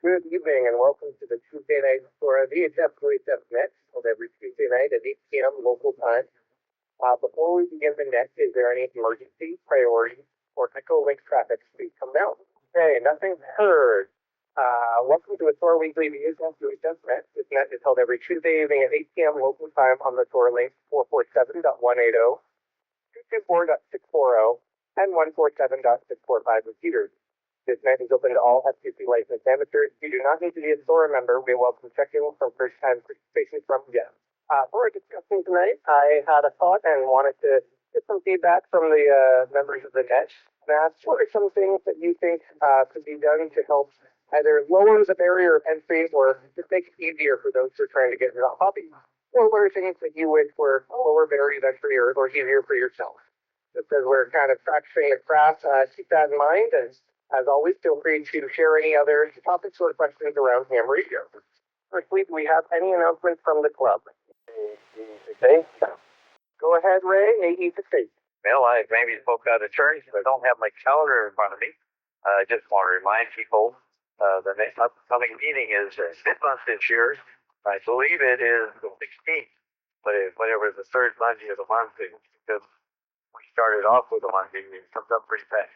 Good evening and welcome to the Tuesday night for VHF VHF Net, held every Tuesday night at 8 p.m. local time. Before we begin the net, is there any emergency, priority, or echo link traffic? Please come down. Okay, nothing's heard. Welcome to the SOARA Weekly VHF VHF Net. This net is held every Tuesday evening at 8 p.m. local time on the SOARA link 447.180, 224.640, and 147.645 repeaters. This net is open to all FCC licensed amateurs. You do not need to be a SOARA member. We welcome check-in from first-time participation from guests. For our discussion tonight, I had a thought and wanted to get some feedback from the members of the net and ask what are some things that you think could be done to help either lower the barrier of entry or just make it easier for those who are trying to get into the hobby. Or what are things that you wish were lower barriers of entry or easier for yourself? Just as we're kind of practicing the craft, keep that in mind. And as always, feel free to share any other topics or questions around ham radio. Firstly, do we have any announcements from the club? Okay. Go ahead, Ray. AE68. Well, I maybe spoke out of turn because I don't have my calendar in front of me. I just want to remind people the next upcoming meeting is this month this year. I believe it is the 16th, but whatever the third Monday of the month is, because we started off with a Monday, it comes up pretty fast.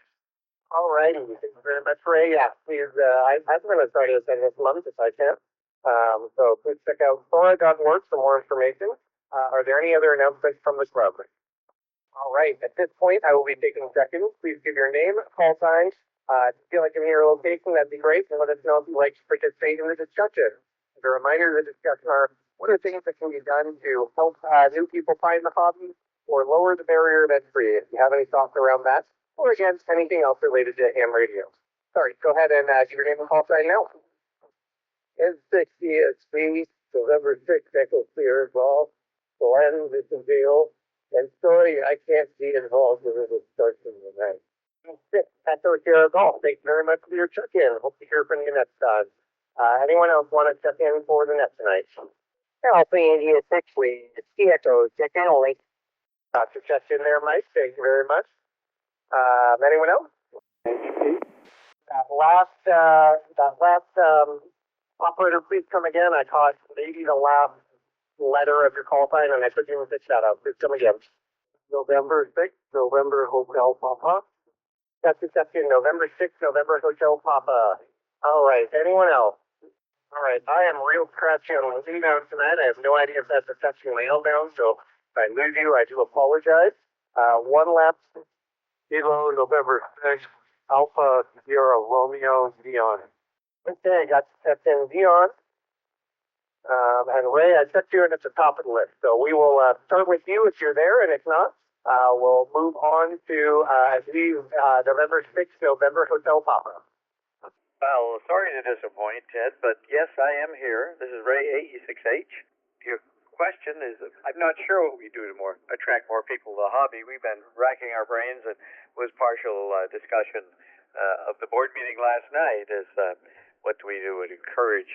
All righty. Thank you very much, Ray. Yeah, please. I'm going to start this month if I can. So please check out SOARA.org for more information. Are there any other announcements from the club? All right. At this point, I will be taking seconds. Please give your name, call sign. If you feel like giving your location, that'd be great. And let us know if you'd like to participate in the discussion. As a reminder, the discussion are what are things that can be done to help new people find the hobby or lower the barrier of entry. If you have any thoughts around that, or against anything else related to ham radio. Sorry, go ahead and give your name and call sign now. N60SB, November 6th, Echo Clear, Golf, Glenn, Vision Deal, and sorry, I can't be involved with it starts in the night. Echo Sierra Golf, thank you very much for your check-in. Hope to hear from you next time. Anyone else want to check in for the net tonight? Alpha India 6, please. It's the Echo, check-in only. Dr. Check-in there, Mike, thank you very much. Anyone else? That last operator, please come again. I caught maybe the last letter of your call sign, and I took you with the shout out. Please come again. November 6th, November Hotel Papa. That's exception. November 6th, November Hotel Papa. All right. Anyone else? All right. I am real scratchy on the inbound tonight. I have no idea if that's affecting my outbound, so if I lose you, I do apologize. One last. Kilo, November 6th, Alpha, Sierra, Romeo, Dion. Okay, got in Dion. And Ray, I set you in at the top of the list. So we will start with you if you're there, and if not, we'll move on to, I believe, November 6th, November Hotel Papa. Well, sorry to disappoint, Ted, but yes, I am here. This is Ray, AE6H. Your question is, I'm not sure what we do to attract more people to the hobby. We've been racking our brains, and was partial discussion of the board meeting last night is what do we do to encourage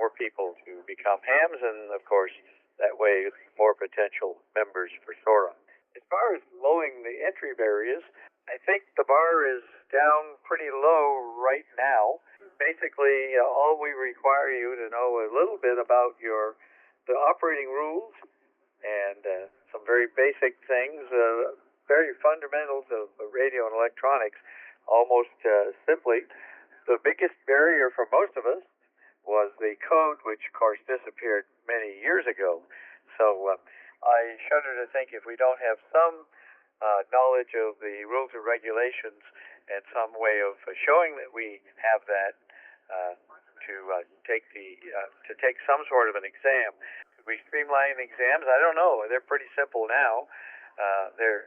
more people to become hams, and of course that way more potential members for SOARA. As far as lowering the entry barriers, I think the bar is down pretty low right now. Basically, all we require you to know a little bit about the operating rules and some very basic things, very fundamentals of radio and electronics. Almost simply, the biggest barrier for most of us was the code, which of course disappeared many years ago. So I shudder to think if we don't have some knowledge of the rules and regulations and some way of showing that we have that to take some sort of an exam. Could we streamline exams? I don't know. They're pretty simple now.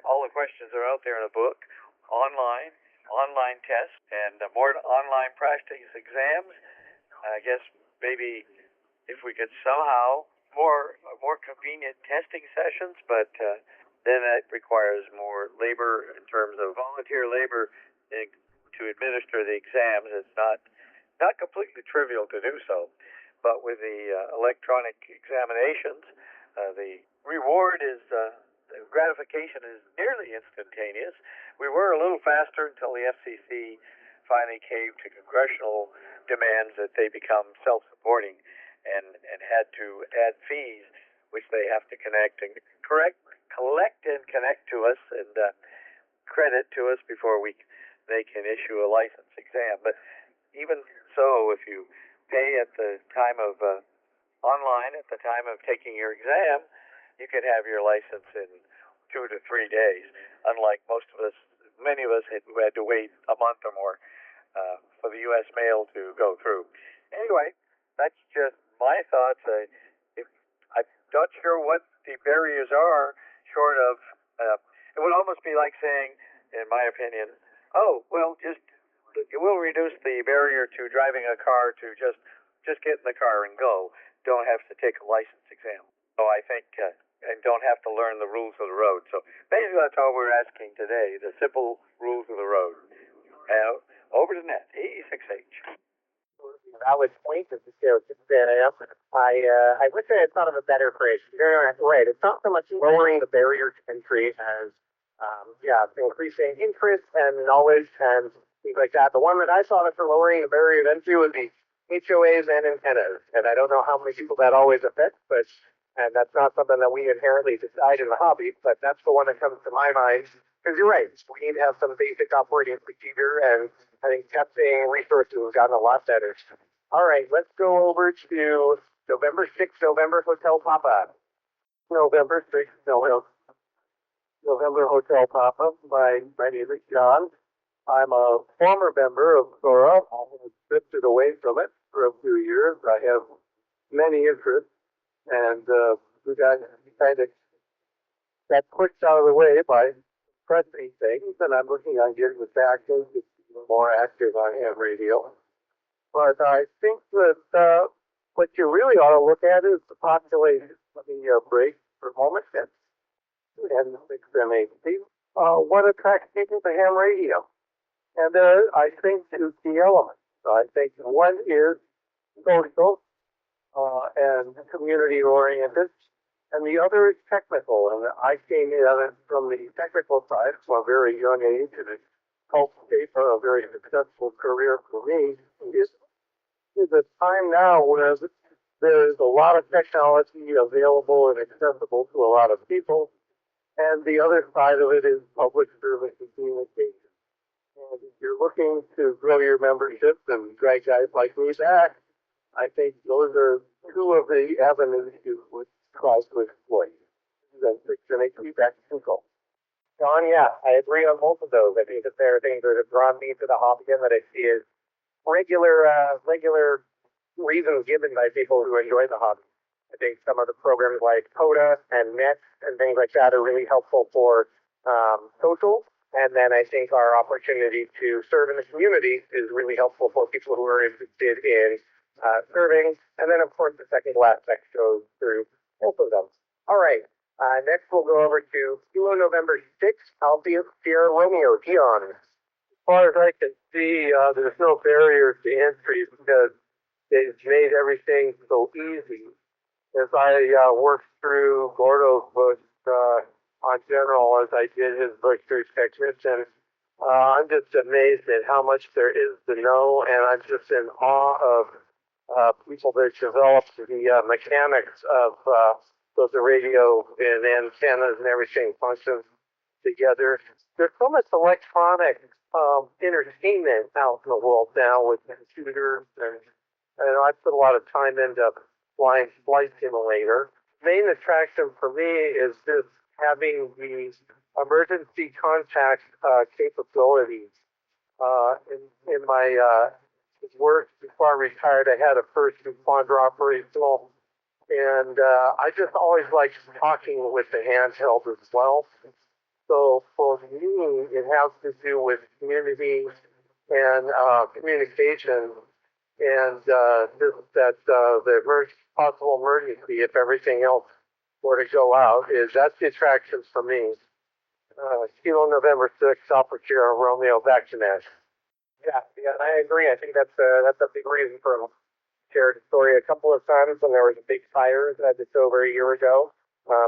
All the questions are out there in a book, online tests, and more online practice exams. I guess maybe if we could somehow more convenient testing sessions, but then that requires more labor in terms of volunteer labor to administer the exams. It's not completely trivial to do so, but with the electronic examinations, the reward is the gratification is nearly instantaneous. We were a little faster until the FCC finally caved to congressional demands that they become self-supporting and had to add fees, which they have to collect and connect to us and credit to us before they can issue a license exam. But even so, if you pay at the time of online at the time of taking your exam, you could have your license in 2 to 3 days. Unlike many of us who had to wait a month or more for the U.S. mail to go through. Anyway, that's just my thoughts. I'm not sure what the barriers are, short of it would almost be like saying, in my opinion, oh, well, it will reduce the barrier to driving a car to just get in the car and go. Don't have to take a license exam. So I think, and don't have to learn the rules of the road. So basically that's all we're asking today, the simple rules of the road. Over to Net, 86H. Valid point. This is I wish I had thought of a better phrase. You're right. It's not so much lowering the barrier to entry as, increasing interest and knowledge and things like that. The one that I saw for lowering the barrier to entry would be HOAs and antennas. And I don't know how many people that always affects, and that's not something that we inherently decide in the hobby, but that's the one that comes to my mind. Because you're right, we need to have some basic operating procedure, and I think testing resources has gotten a lot better. All right, let's go over to November 6th, November Hotel Pop-Up. November 6th, November Hotel Pop-Up. My name is John. I'm a former member of SOARA. I have drifted away from it for a few years. I have many interests, and we got kind of got pushed out of the way by pressing things, and I'm working on getting it back into more active on ham radio. But I think that what you really ought to look at is the population. Let me break for a moment and fix them what attracts people to ham radio? And there, I think, two key elements. I think one is social and community-oriented, and the other is technical. And I came in on it from the technical side from a very young age, and it helped shape a very successful career for me. Is a time now where there's a lot of technology available and accessible to a lot of people, and the other side of it is public service and communication. And if you're looking to grow your membership and drag guys like me back, I think those are two of the avenues you would try to exploit. Then fix and HP back to control. John, yeah, I agree on both of those. I think that there are things that have drawn me to the hobby and that I see as regular reasons given by people who enjoy the hobby. I think some of the programs like CODA and Net and things like that are really helpful for social. And then I think our opportunity to serve in the community is really helpful for people who are interested in serving. And then, of course, the technical aspect goes through both of them. All right. Next, we'll go over to Kilo November 6th, Alpha Sierra Romeo, Dion. As far as I can see, there's no barriers to entry because they've made everything so easy. As I worked through Gordo's book on general, as I did his book through technician, I'm just amazed at how much there is to know, and I'm just in awe of people that developed the mechanics of so the radio and antennas and everything functions together. There's so much electronic entertainment out in the world now with computers, and I put a lot of time into flying flight simulator. Main attraction for me is just having the emergency contact capabilities. In my work before I retired, I had a first responder operational, and I just always liked talking with the handheld as well. So for me, it has to do with community and communication, and just that the possible emergency, if everything else were to go out, that's the attraction for me. Kilo November 6th, Alpha Sierra Romeo, back to Nash. Yeah, I agree. I think that's a big reason for a shared story. A couple of times when there was a big fire just over a year ago,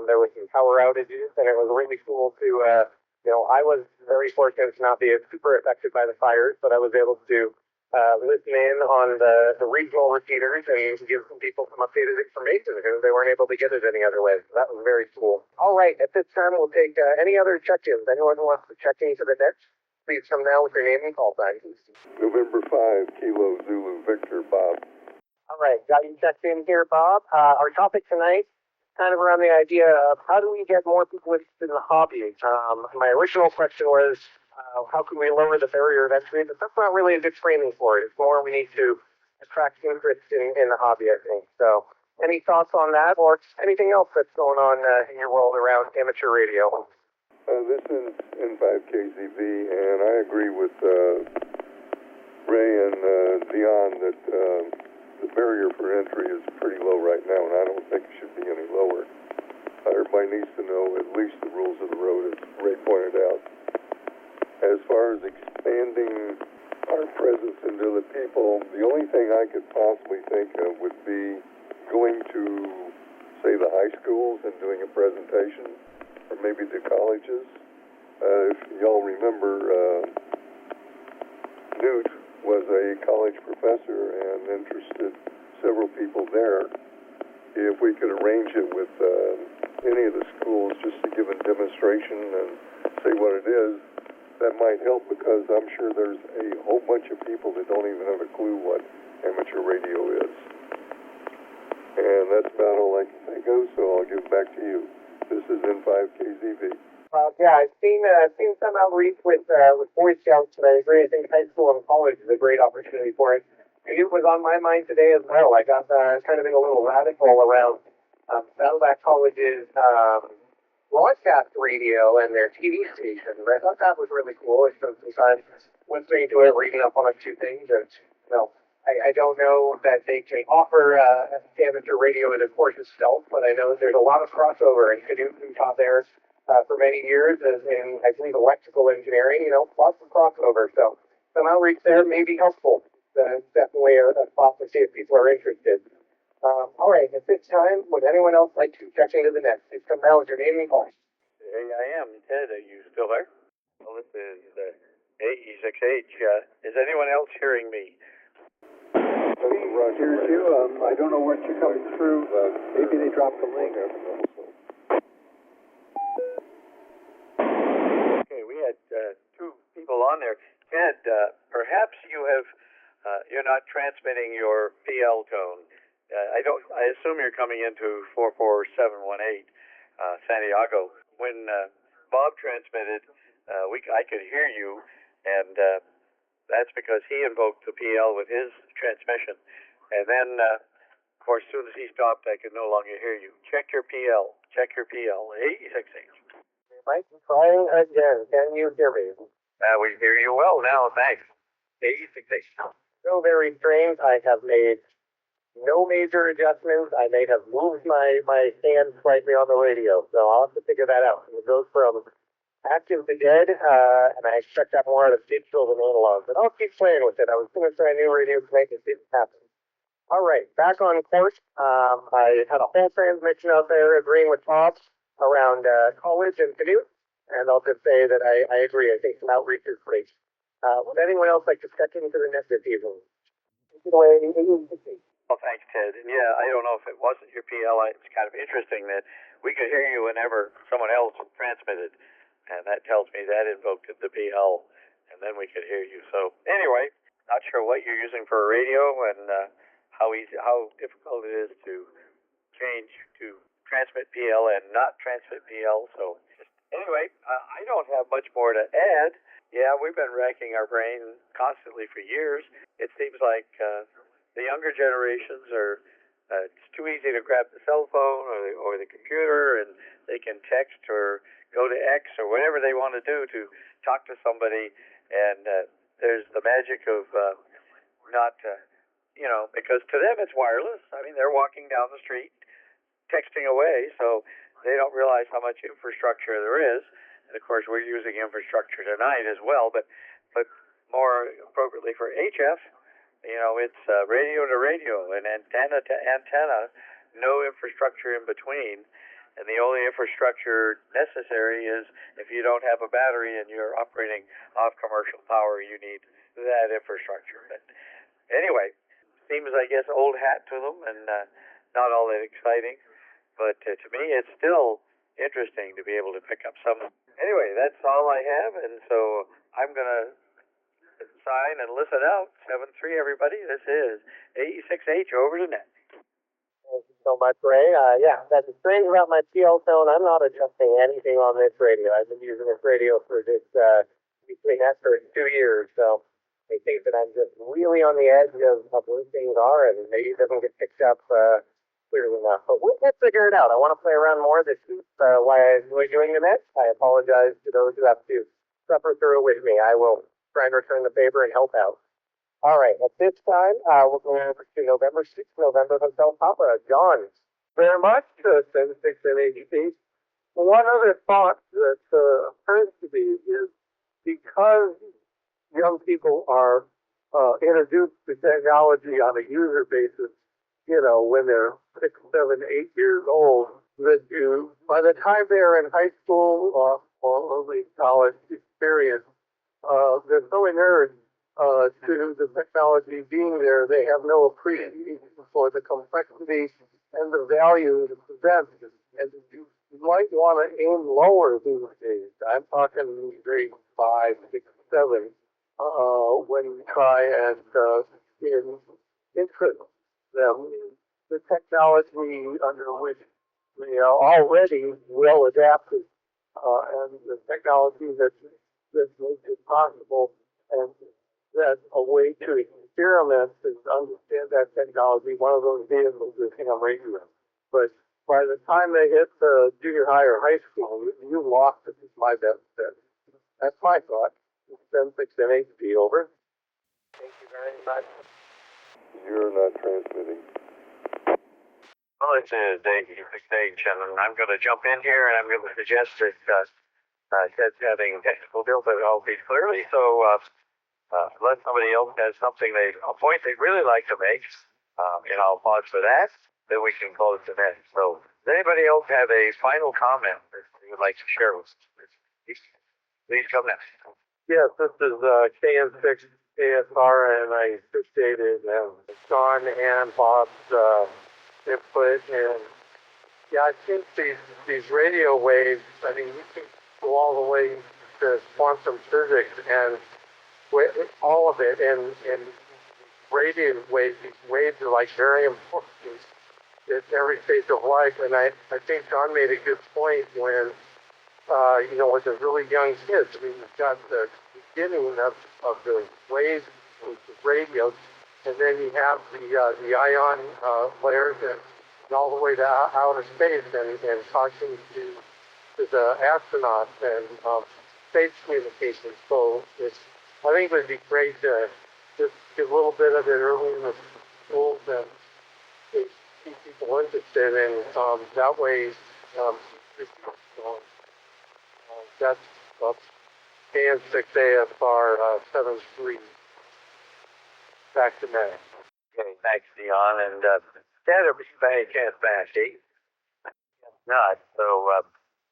there was some power outages, and it was really cool to I was very fortunate to not be super affected by the fires, but I was able to listen in on the regional repeaters and give some people some updated information who they weren't able to get it any other way. So that was very cool. All right, at this time we'll take any other check-ins. Anyone who wants to check into the net, please come now with your name and call sign. November 5, Kilo Zulu Victor, Bob. All right, got you checked in here, Bob. Our topic tonight, kind of around the idea of how do we get more people interested in the hobby. My original question was, how can we lower the barrier of entry? But that's not really a good framing for it. It's more we need to attract interest in the hobby, I think. So, any thoughts on that, or anything else that's going on in your world around amateur radio? This is N5KZV, and I agree with Ray and Dion that the barrier for entry is pretty low right now, and I don't think it should be any lower. Everybody needs to know at least the rules of the road, as Ray pointed out. As far as expanding our presence into the people, the only thing I could possibly think of would be going to, say, the high schools and doing a presentation, or maybe the colleges. If y'all remember, Newt was a college professor and interested several people there. If we could arrange it with any of the schools just to give a demonstration and say what it is, that might help, because I'm sure there's a whole bunch of people that don't even have a clue what amateur radio is. And that's about all I can think of, so I'll give it back to you. This is N5KZV. Yeah, I've seen some outreach with Boy Scouts, and I agree. I think high school and college is a great opportunity for it. And it was on my mind today as well. I got kind of being a little radical around Saddleback College's broadcast radio and their TV station. I thought that was really cool. I spent some time listening to it, reading up on a few things, and I don't know that they can offer amateur radio in the course itself, but I know there's a lot of crossover, and Canute, who taught there for many years as in, I believe, electrical engineering, lots of crossover. So some outreach there may be helpful. It's definitely a spot to see if people are interested. All right, at this time, would anyone else like to check into the net? Please come now with your name and call. Hey, I am. Ted, are you still there? Well, this is AE6H. Is anyone else hearing me? Here's you. I don't know what you're coming through. Maybe they dropped the link. Okay, we had two people on there. Ted, perhaps you're not transmitting your PL tone. I assume you're coming into 44718 Santiago. When Bob transmitted, I could hear you, and that's because he invoked the PL with his transmission. And then, of course, as soon as he stopped, I could no longer hear you. Check your PL. Check your PL. 86H. Mike, trying again. Can you hear me? We hear you well now, thanks. 86. So very strange. I have made no major adjustments. I may have moved my stand slightly on the radio, so I'll have to figure that out. It goes from active to dead, and I expect that more out of digital than analog, but I'll keep playing with it. I was going to try a new radio tonight, it didn't happen. All right, back on course. I had a whole transmission out there agreeing with Bob around college and Canute, and I'll just say that I agree. I think some outreach is great. Would anyone else like to step into the net this evening? Take it away. Well, thanks, Ted. And yeah, I don't know if it wasn't your PL. It's kind of interesting that we could hear you whenever someone else transmitted, and that tells me that invoked the PL, and then we could hear you. So anyway, not sure what you're using for a radio and how difficult it is to change to transmit PL and not transmit PL. So anyway, I don't have much more to add. Yeah, we've been racking our brain constantly for years. It seems like the younger generations are, it's too easy to grab the cell phone or the computer, and they can text or go to X or whatever they want to do to talk to somebody. And there's the magic of because to them it's wireless. I mean, they're walking down the street texting away, so they don't realize how much infrastructure there is. And of course, we're using infrastructure tonight as well, but more appropriately for HF, it's radio to radio and antenna to antenna, no infrastructure in between. and the only infrastructure necessary is if you don't have a battery and you're operating off commercial power, you need that infrastructure. But anyway, seems, I guess, old hat to them and not all that exciting. But to me, it's still interesting to be able to pick up some. Anyway, that's all I have, and so I'm going to sign and listen out. 7-3, everybody. This is AE6H over to net. Thank you so much, Ray. Yeah, that's the thing about my TL tone. I'm not adjusting anything on this radio. I've been using this radio for this between that for 2 years, so I think that I'm just really on the edge of where things are, and maybe it doesn't get picked up clearly enough. But we'll figure it out. I want to play around more this week. Why I enjoy doing the net. I apologize to those who have to suffer through it with me. I will try and return the favor and help out. All right, at this time, we'll go over to November 6th, November Hotel Papa. John. Very much, 76 and 80. One other thought that occurs to me is because young people are introduced to technology on a user basis, you know, when they're 6, 7, 8 years old, that by the time they're in high school or early college experience, they're so inert to the technology being there, they have no appreciation for the complexity and the value it presents. And you might want to aim lower these days. I'm talking grade 5, 6, 7, when you try and interest them in the technology under which they are already well adapted, and the technology that makes it possible, and that's a way to experiment and understand that technology. One of those vehicles is ham radio. But by the time they hit junior high or high school, you lost it, is my best bet. That's my thought. 10, 6, and 8 be over. Thank you very much. You're not transmitting. Well, it's AE6H, and I'm going to jump in here, and I'm going to suggest that Ted's having technical difficulties clearly, so unless somebody else has a point they'd really like to make, and I'll pause for that, then we can close the net. So, does anybody else have a final comment that you would like to share with us? Please come next. Yes, this is KN6 ASR, and I appreciated John and Bob's input. And yeah, I think these radio waves, I mean, you can go all the way to quantum physics and all of it. And radio waves, these waves are like very important at every stage of life. And I think John made a good point when, with the really young kids. I mean, you've got the beginning of the waves with the radios, and then you have the ion layers and all the way to outer space and talking to the astronauts and space communications. So I think it would be great to just get a little bit of it early in the schools and keep people interested, and that way that's KN6 ASR 73. Back to Matt. Okay, thanks, Dion. And Ted, are you by any chance back, eh? Not. So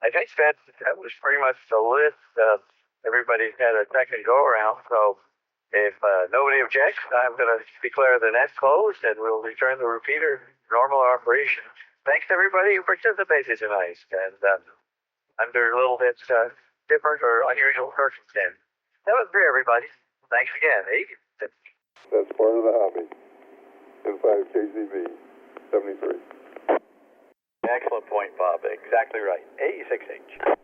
I think that was pretty much the list. Everybody's had a second go around. So if nobody objects, I'm going to declare the net closed, and we'll return the repeater to normal operation. Thanks to everybody who participated tonight, and under a little bit different or unusual circumstances. That was great, everybody. Thanks again, eh? That's part of the hobby. In 5 KZV 73. Excellent point, Bob. Exactly right. AE6H.